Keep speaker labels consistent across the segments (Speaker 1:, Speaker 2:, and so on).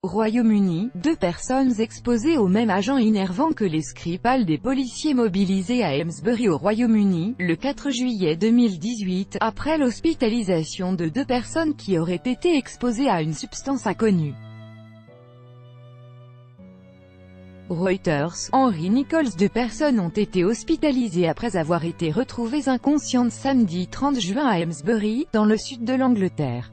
Speaker 1: Royaume-Uni, 2 personnes exposées au même agent innervant que les Skripal des policiers mobilisés à Amesbury au Royaume-Uni, le 4 juillet 2018, après l'hospitalisation de 2 personnes qui auraient été exposées à une substance inconnue. Reuters, Henry Nichols. 2 personnes ont été hospitalisées après avoir été retrouvées inconscientes samedi 30 juin à Amesbury, dans le sud de l'Angleterre.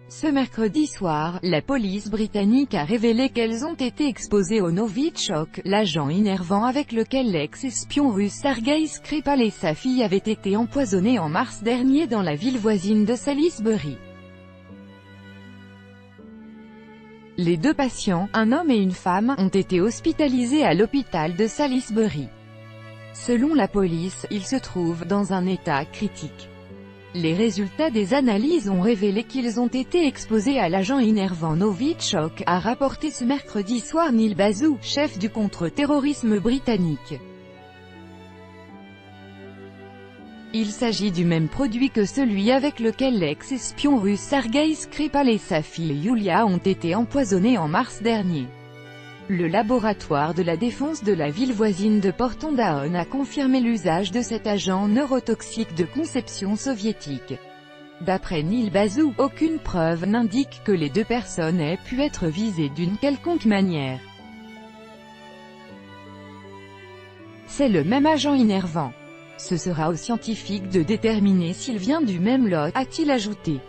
Speaker 1: Ce mercredi soir, la police britannique a révélé qu'elles ont été exposées au Novichok, l'agent innervant avec lequel l'ex-espion russe Sergei Skripal et sa fille avaient été empoisonnés en mars dernier dans la ville voisine de Salisbury. Les 2 patients, un homme et une femme, ont été hospitalisés à l'hôpital de Salisbury. Selon la police, ils se trouvent dans un état critique. Les résultats des analyses ont révélé qu'ils ont été exposés à l'agent innervant Novichok, a rapporté ce mercredi soir Neil Basu, chef du contre-terrorisme britannique. Il s'agit du même produit que celui avec lequel l'ex-espion russe Sergei Skripal et sa fille Yulia ont été empoisonnés en mars dernier. Le laboratoire de la défense de la ville voisine de Porton Down a confirmé l'usage de cet agent neurotoxique de conception soviétique. D'après Neil Basu, aucune preuve n'indique que les 2 personnes aient pu être visées d'une quelconque manière. C'est le même agent innervant. Ce sera aux scientifiques de déterminer s'il vient du même lot, a-t-il ajouté.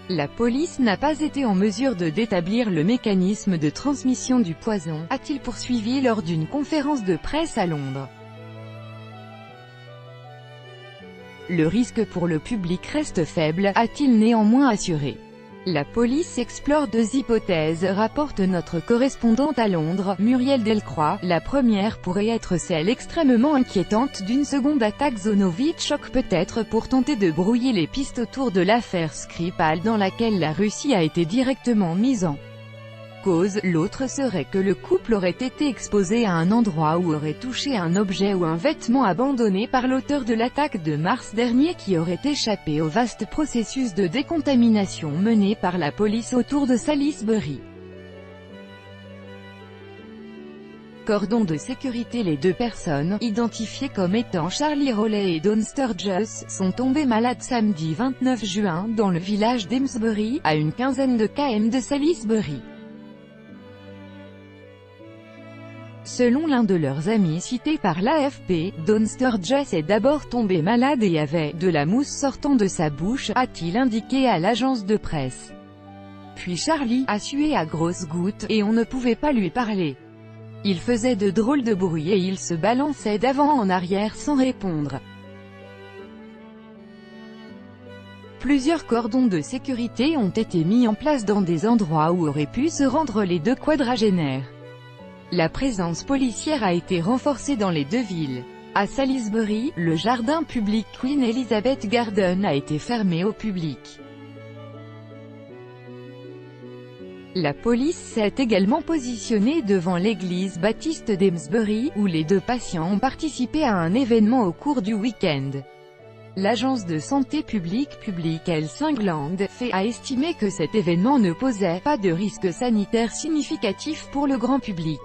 Speaker 1: La police n'a pas été en mesure d'établir le mécanisme de transmission du poison, a-t-il poursuivi lors d'une conférence de presse à Londres. Le risque pour le public reste faible, a-t-il néanmoins assuré. La police explore 2 hypothèses, rapporte notre correspondante à Londres, Muriel Delcroix. La première pourrait être celle extrêmement inquiétante d'une seconde attaque Novichok, peut-être pour tenter de brouiller les pistes autour de l'affaire Skripal dans laquelle la Russie a été directement mise en cause. L'autre serait que le couple aurait été exposé à un endroit où aurait touché un objet ou un vêtement abandonné par l'auteur de l'attaque de mars dernier qui aurait échappé au vaste processus de décontamination mené par la police autour de Salisbury. Cordon de sécurité. Les 2 personnes, identifiées comme étant Charlie Rowley et Dawn Sturgess, sont tombées malades samedi 29 juin dans le village d'Amesbury, à une quinzaine de km de Salisbury. Selon l'un de leurs amis cité par l'AFP, Dawn Sturgess est d'abord tombée malade et avait de la mousse sortant de sa bouche, a-t-il indiqué à l'agence de presse. Puis Charlie a sué à grosses gouttes, et on ne pouvait pas lui parler. Il faisait de drôles de bruits et il se balançait d'avant en arrière sans répondre. Plusieurs cordons de sécurité ont été mis en place dans des endroits où auraient pu se rendre les 2 quadragénaires. La présence policière a été renforcée dans les 2 villes. À Salisbury, le jardin public Queen Elizabeth Garden a été fermé au public. La police s'est également positionnée devant l'église baptiste d'Amesbury, où les 2 patients ont participé à un événement au cours du week-end. L'agence de santé publique Health England a estimé que cet événement ne posait pas de risque sanitaire significatif pour le grand public.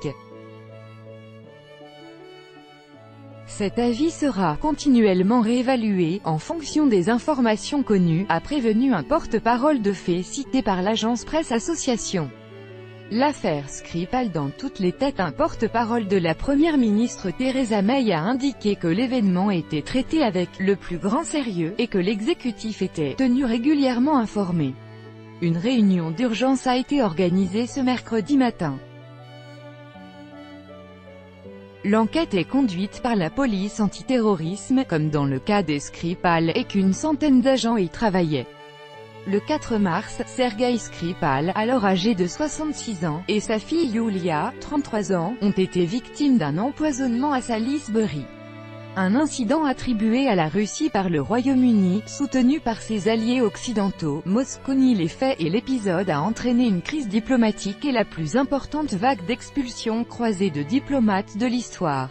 Speaker 1: Cet avis sera continuellement réévalué, en fonction des informations connues, a prévenu un porte-parole de fait cité par l'agence Presse Association. L'affaire Skripal dans toutes les têtes. Un porte-parole de la première ministre Theresa May a indiqué que l'événement était traité avec le plus grand sérieux, et que l'exécutif était tenu régulièrement informé. Une réunion d'urgence a été organisée ce mercredi matin. L'enquête est conduite par la police antiterrorisme, comme dans le cas des Skripal, et qu'une centaine d'agents y travaillaient. Le 4 mars, Sergei Skripal, alors âgé de 66 ans, et sa fille Yulia, 33 ans, ont été victimes d'un empoisonnement à Salisbury. Un incident attribué à la Russie par le Royaume-Uni, soutenu par ses alliés occidentaux. Moscou nie les faits et l'épisode a entraîné une crise diplomatique et la plus importante vague d'expulsions croisées de diplomates de l'histoire.